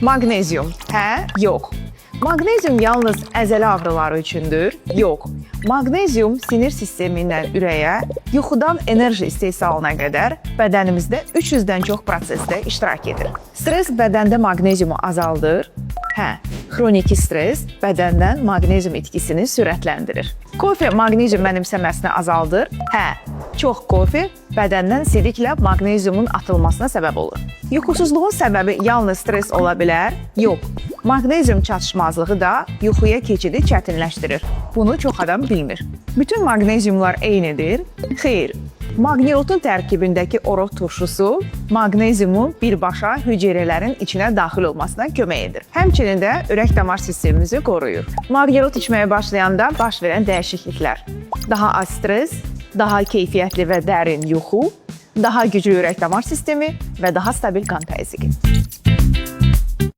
Maqnezium, hə, yox. Maqnezium yalnız əzələ ağrıları üçündür, yox. Maqnezium sinir sistemindən ürəyə, yuxudan enerji istehsalına qədər bədənimizdə 300-dən çox prosesdə iştirak edir. Stres bədəndə maqneziumu azaldır. Hə, xroniki stres bədəndən maqnezium itkisini sürətləndirir. Kofe maqnezium mənimsəməsini azaldır. Hə, çox kofe bədəndən sidiklə maqneziumun atılmasına səbəb olur. Yuxusuzluğun səbəbi yalnız stres ola bilər? Yox. Maqnezium çatışmazlığı da yuxuya keçidi çətinləşdirir. Bunu çox adam bilmir. Bütün maqneziumlar eynidir? Xeyr. Maqniyotun tərkibindəki oroq turşusu maqneziumun birbaşa hüceyrələrin içinə daxil olmasına kömək edir. Həmçinin də ürək-damar sistemimizi qoruyur. Maqniyot içməyə başlayanda baş verən dəyişikliklər. Daha az stres, daha keyfiyyətli və dərin yuxu, daha güclü ürək-damar sistemi və daha stabil qan təzyiqi.